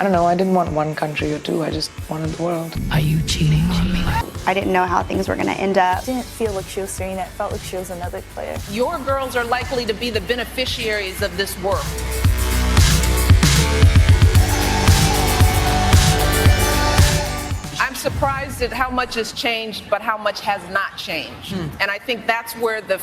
I don't know, I didn't want one country or two, I just wanted the world. Are you cheating on me? I didn't know how things were going to end up. It didn't feel like she was Serena, it felt like she was another player. Your girls are likely to be the beneficiaries of this work. I'm surprised at how much has changed, but how much has not changed. And I think that's where the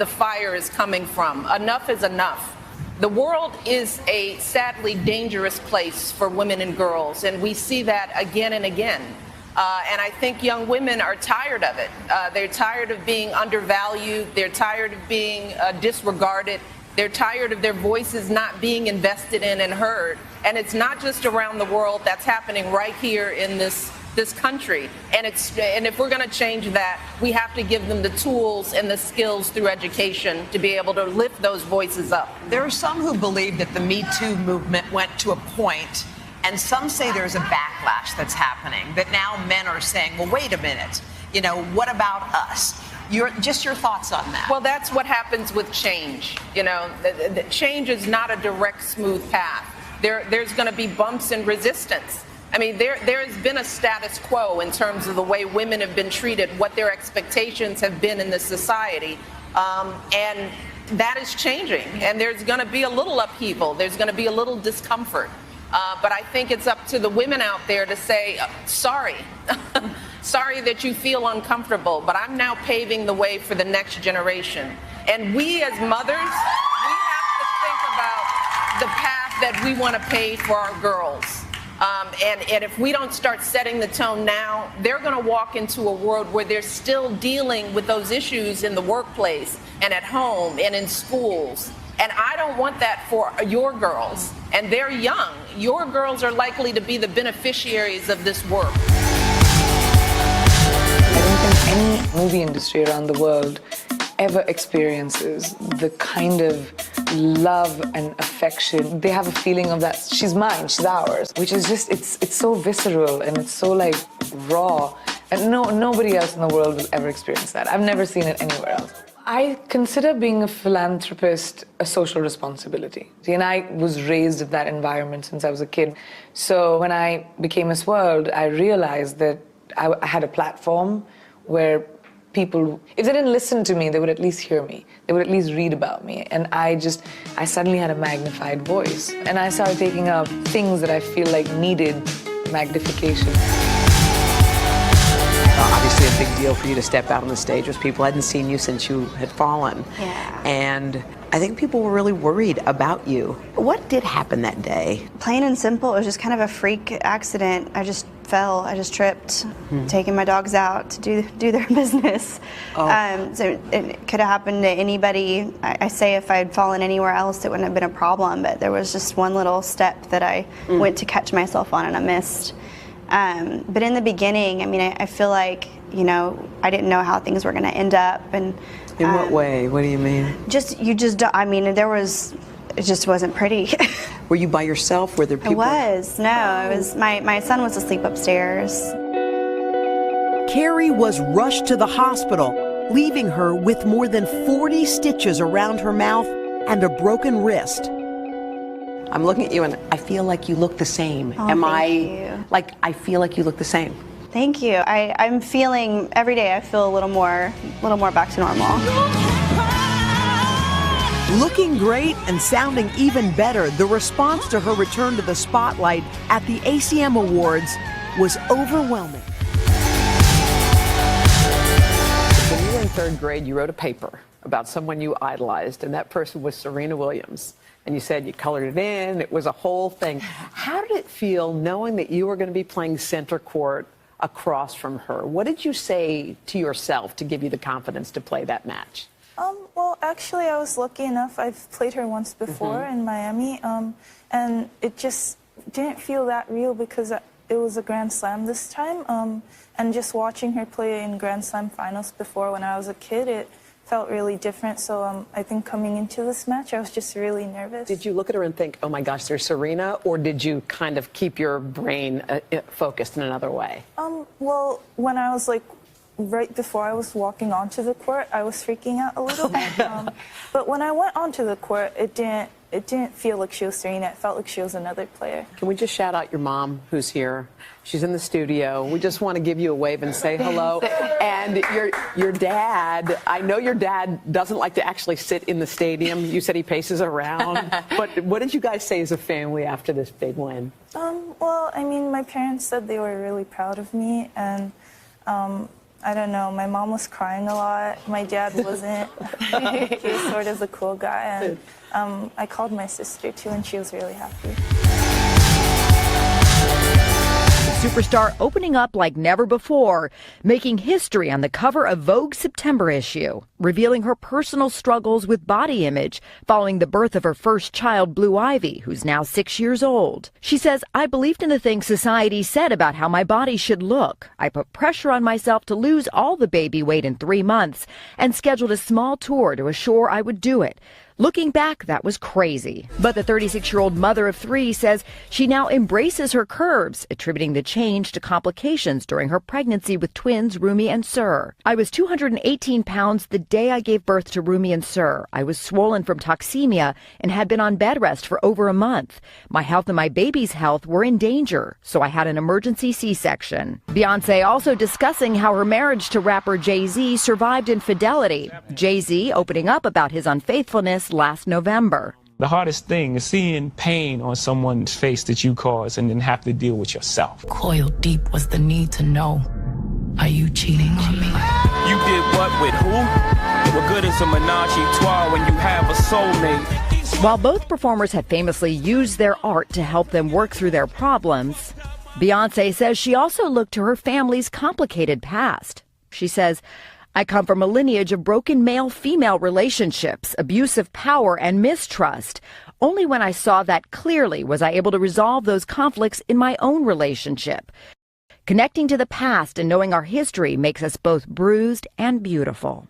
fire is coming from. Enough is enough. The world is a sadly dangerous place for women and girls, and we see that again and again. And I think young women are tired of it. They're tired of being undervalued. They're tired of being disregarded. They're tired of their voices not being invested in and heard. And it's not just around the world. That's happening right here in this country. And if we're going to change that, we have to give them the tools and the skills through education to be able to lift those voices up. There are some who believe that the Me Too movement went to a point, and some say there's a backlash that's happening, that now men are saying, well, wait a minute, you know, what about us? Your thoughts on that. Well, that's what happens with change. You know, the change is not a direct, smooth path. There's going to be bumps and resistance. I mean, there has been a status quo in terms of the way women have been treated, what their expectations have been in this society. And that is changing. And there's going to be a little upheaval. There's going to be a little discomfort. But I think it's up to the women out there to say, sorry. Sorry that you feel uncomfortable, but I'm now paving the way for the next generation. And we as mothers, we have to think about the path that we want to pave for our girls. And if we don't start setting the tone now, they're going to walk into a world where they're still dealing with those issues in the workplace and at home and in schools. And I don't want that for your girls. And they're young. Your girls are likely to be the beneficiaries of this work. I don't think any movie industry around the world ever experiences the kind of love and affection. They have a feeling of that she's mine, she's ours, which is just, it's so visceral and it's so like raw. And nobody else in the world will ever experience that. I've never seen it anywhere else. I consider being a philanthropist a social responsibility. And I was raised in that environment since I was a kid. So when I became Miss World, I realized that I had a platform where people, if they didn't listen to me, they would at least hear me. They would at least read about me. And I suddenly had a magnified voice. And I started taking up things that I feel like needed magnification. Obviously a big deal for you to step out on the stage with people hadn't seen you since you had fallen. Yeah. And I think people were really worried about you. What did happen that day? Plain and simple, it was just kind of a freak accident. I just fell, I just tripped, taking my dogs out to do their business. Oh. So it could have happened to anybody. I say if I had fallen anywhere else, it wouldn't have been a problem, but there was just one little step that I went to catch myself on and I missed. But in the beginning, I mean, I feel like, you know, I didn't know how things were going to end up. And in what way? What do you mean? I mean, it just wasn't pretty. Were you by yourself? Were there people? It was, my son was asleep upstairs. Carrie was rushed to the hospital, leaving her with more than 40 stitches around her mouth and a broken wrist. I'm looking at you and I feel like you look the same. Oh, I feel like you look the same. Thank you. I'm feeling, every day I feel a little more back to normal. Looking great and sounding even better, the response to her return to the spotlight at the ACM Awards was overwhelming. When you were in third grade, you wrote a paper about someone you idolized, and that person was Serena Williams. And you said you colored it in, it was a whole thing. How did it feel knowing that you were going to be playing center court across from her? What did you say to yourself to give you the confidence to play that match? Well, actually, I was lucky enough. I've played her once before in Miami, and it just didn't feel that real because it was a Grand Slam this time. And just watching her play in Grand Slam finals before when I was a kid, it felt really different. So I think coming into this match, I was just really nervous. Did you look at her and think, oh my gosh, there's Serena? Or did you kind of keep your brain focused in another way? Well, when I was like, right before I was walking onto the court, I was freaking out a little bit. But when I went onto the court, it didn't it didn't feel like she was Serena. It felt like she was another player. Can we just shout out your mom who's here? She's in the studio. We just want to give you a wave and say hello. And your dad, I know your dad doesn't like to actually sit in the stadium. You said he paces around. But what did you guys say as a family after this big win? Well, I mean, my parents said they were really proud of me, and I don't know, my mom was crying a lot. My dad wasn't. He was sort of the cool guy, and I called my sister too, and she was really happy. Superstar opening up like never before, making history on the cover of Vogue's September issue, revealing her personal struggles with body image following the birth of her first child, Blue Ivy, who's now 6 years old. She says, I believed in the things society said about how my body should look. I put pressure on myself to lose all the baby weight in 3 months and scheduled a small tour to assure I would do it. Looking back, that was crazy. But the 36-year-old mother of 3 says she now embraces her curves, attributing the change to complications during her pregnancy with twins Rumi and Sir. I was 218 pounds the day I gave birth to Rumi and Sir. I was swollen from toxemia and had been on bed rest for over a month. My health and my baby's health were in danger, so I had an emergency C-section. Beyoncé also discussing how her marriage to rapper Jay-Z survived infidelity. Jay-Z opening up about his unfaithfulness last November. The hardest thing is seeing pain on someone's face that you caused and then have to deal with yourself. Coiled deep was the need to know, are you cheating on me? You did what with who? What good is a menage a trois when you have a soulmate? While both performers had famously used their art to help them work through their problems, Beyoncé says she also looked to her family's complicated past. She says, I come from a lineage of broken male-female relationships, abusive power, and mistrust. Only when I saw that clearly was I able to resolve those conflicts in my own relationship. Connecting to the past and knowing our history makes us both bruised and beautiful.